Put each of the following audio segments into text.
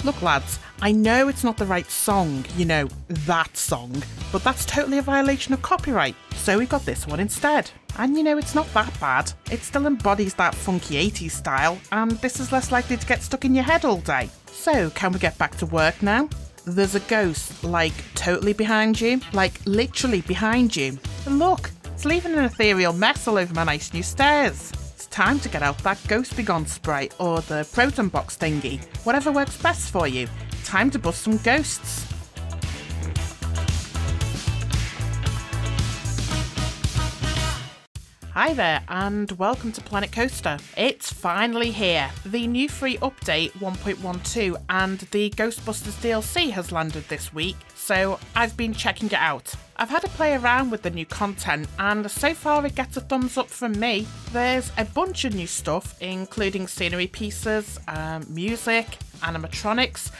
Look lads, I know it's not the right song, that song, but that's totally a violation of copyright, so we got this one instead. And it's not that bad. It still embodies that funky 80s style, and this is less likely to get stuck in your head all day. So, can we get back to work now? There's a ghost, totally behind you, literally behind you. And look, it's leaving an ethereal mess all over my nice new stairs. It's time to get out that Ghost Begone spray or the proton box thingy, whatever works best for you. Time to bust some ghosts. Hi there and welcome to Planet Coaster. It's finally here. The new free update 1.12 and the Ghostbusters DLC has landed this week, so I've been checking it out. I've had a play around with the new content and so far it gets a thumbs up from me. There's a bunch of new stuff including scenery pieces, music, animatronics,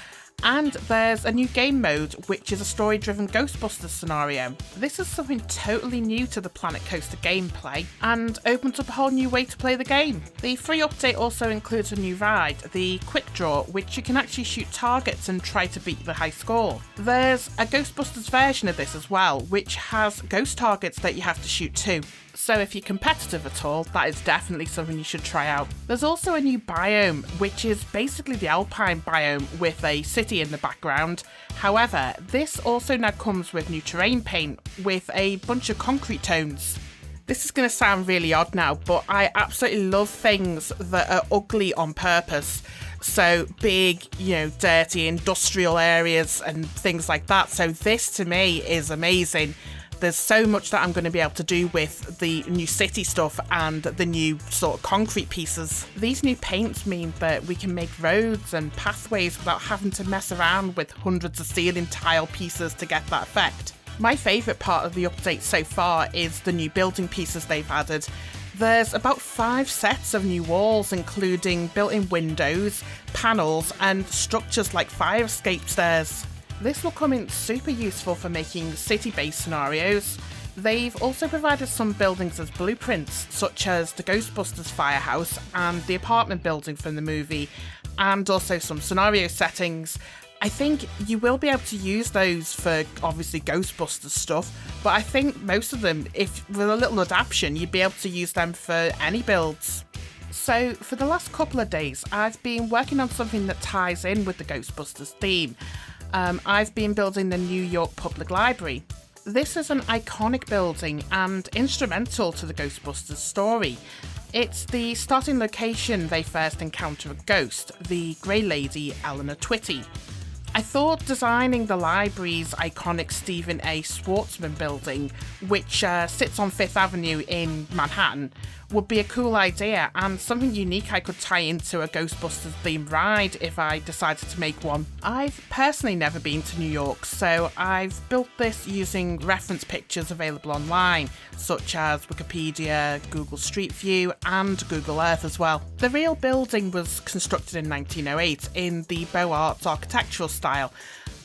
and there's a new game mode, which is a story-driven Ghostbusters scenario. This is something totally new to the Planet Coaster gameplay, and opens up a whole new way to play the game. The free update also includes a new ride, the Quick Draw, which you can actually shoot targets and try to beat the high score. There's a Ghostbusters version of this as well, which has ghost targets that you have to shoot too. So if you're competitive at all, that is definitely something you should try out. There's also a new biome, which is basically the alpine biome with a city in the background. However, this also now comes with new terrain paint with a bunch of concrete tones. This is going to sound really odd now, but I absolutely love things that are ugly on purpose. So big, dirty industrial areas and things like that. So this to me is amazing. There's so much that I'm going to be able to do with the new city stuff and the new sort of concrete pieces. These new paints mean that we can make roads and pathways without having to mess around with hundreds of ceiling tile pieces to get that effect. My favourite part of the update so far is the new building pieces they've added. There's about 5 sets of new walls, including built-in windows, panels, and structures like fire escape stairs. This will come in super useful for making city-based scenarios. They've also provided some buildings as blueprints, such as the Ghostbusters firehouse and the apartment building from the movie, and also some scenario settings. I think you will be able to use those for obviously Ghostbusters stuff, but I think most of them, if with a little adaptation, you'd be able to use them for any builds. So for the last couple of days, I've been working on something that ties in with the Ghostbusters theme. I've been building the New York Public Library. This is an iconic building and instrumental to the Ghostbusters story. It's the starting location they first encounter a ghost, the Grey Lady Eleanor Twitty. I thought designing the library's iconic Stephen A. Schwarzman Building, which sits on 5th Avenue in Manhattan, would be a cool idea and something unique I could tie into a Ghostbusters themed ride if I decided to make one. I've personally never been to New York, so I've built this using reference pictures available online, such as Wikipedia, Google Street View, and Google Earth as well. The real building was constructed in 1908 in the Beaux Arts architectural style.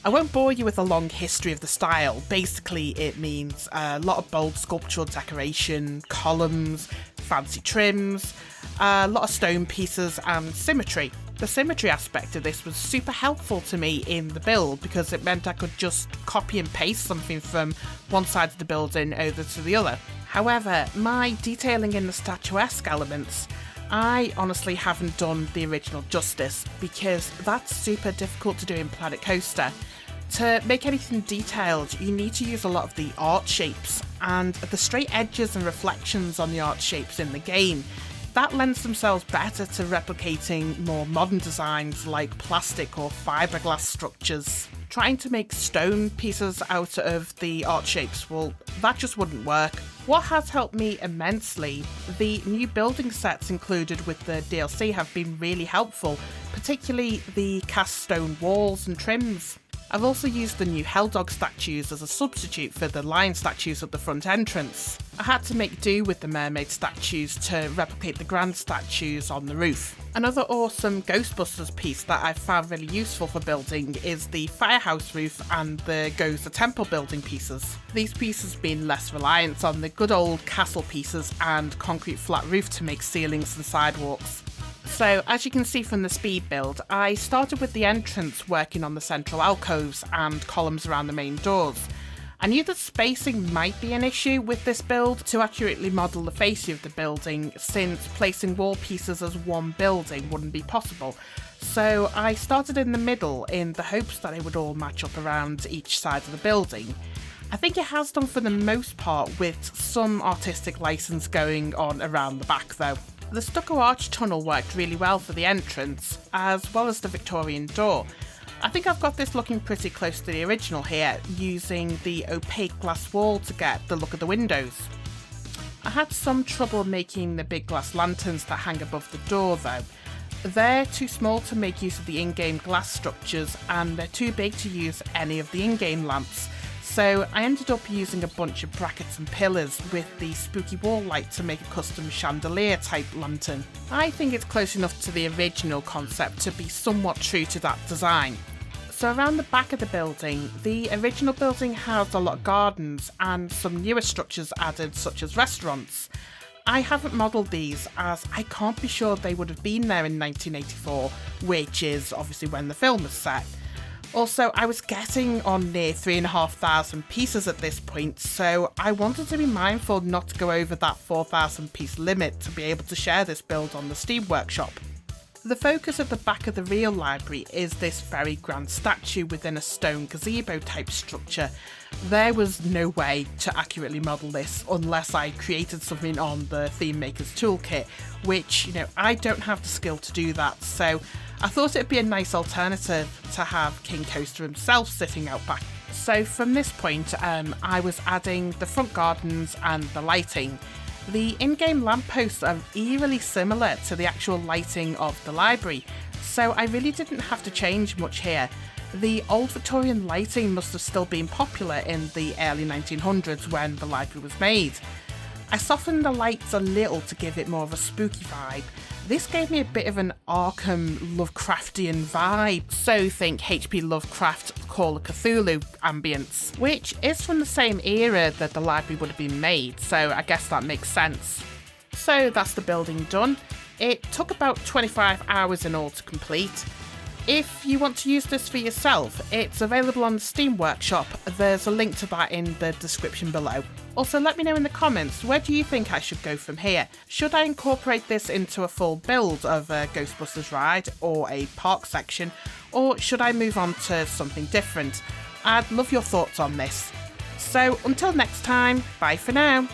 I won't bore you with a long history of the style. Basically, it means a lot of bold sculptural decoration, columns, fancy trims, a lot of stone pieces and symmetry. The symmetry aspect of this was super helpful to me in the build because it meant I could just copy and paste something from one side of the building over to the other. However, my detailing in the statuesque elements, I honestly haven't done the original justice because that's super difficult to do in Planet Coaster. To make anything detailed, you need to use a lot of the art shapes, and the straight edges and reflections on the art shapes in the game, that lends themselves better to replicating more modern designs like plastic or fiberglass structures. Trying to make stone pieces out of the art shapes, well, that just wouldn't work. What has helped me immensely, the new building sets included with the DLC have been really helpful, particularly the cast stone walls and trims. I've also used the new Hell Dog statues as a substitute for the lion statues at the front entrance. I had to make do with the mermaid statues to replicate the grand statues on the roof. Another awesome Ghostbusters piece that I've found really useful for building is the firehouse roof and the Gozer Temple building pieces. These pieces have been less reliant on the good old castle pieces and concrete flat roof to make ceilings and sidewalks. So, as you can see from the speed build, I started with the entrance working on the central alcoves and columns around the main doors. I knew that spacing might be an issue with this build to accurately model the fascia of the building, since placing wall pieces as one building wouldn't be possible. So I started in the middle in the hopes that they would all match up around each side of the building. I think it has done for the most part, with some artistic license going on around the back though. The stucco arch tunnel worked really well for the entrance, as well as the Victorian door. I think I've got this looking pretty close to the original here, using the opaque glass wall to get the look of the windows. I had some trouble making the big glass lanterns that hang above the door though. They're too small to make use of the in-game glass structures, and they're too big to use any of the in-game lamps. So I ended up using a bunch of brackets and pillars with the spooky wall light to make a custom chandelier type lantern. I think it's close enough to the original concept to be somewhat true to that design. So around the back of the building, the original building has a lot of gardens and some newer structures added, such as restaurants. I haven't modelled these, as I can't be sure they would have been there in 1984, which is obviously when the film was set. Also, I was getting on near 3,500 pieces at this point, so I wanted to be mindful not to go over that 4,000 piece limit to be able to share this build on the Steam Workshop. The focus of the back of the real library is this very grand statue within a stone gazebo type structure. There was no way to accurately model this unless I created something on the Theme Maker's Toolkit, which, I don't have the skill to do that, so I thought it'd be a nice alternative to have King Coaster himself sitting out back. So from this point, I was adding the front gardens and the lighting. The in-game lampposts are eerily similar to the actual lighting of the library, so I really didn't have to change much here. The old Victorian lighting must have still been popular in the early 1900s when the library was made. I softened the lights a little to give it more of a spooky vibe. This gave me a bit of an Arkham Lovecraftian vibe, so think H.P. Lovecraft Call of Cthulhu ambience, which is from the same era that the library would have been made, so I guess that makes sense. So that's the building done. It took about 25 hours in all to complete. If you want to use this for yourself, it's available on the Steam Workshop. There's a link to that in the description below. Also, let me know in the comments, where do you think I should go from here? Should I incorporate this into a full build of a Ghostbusters ride or a park section, or should I move on to something different? I'd love your thoughts on this. So until next time, bye for now.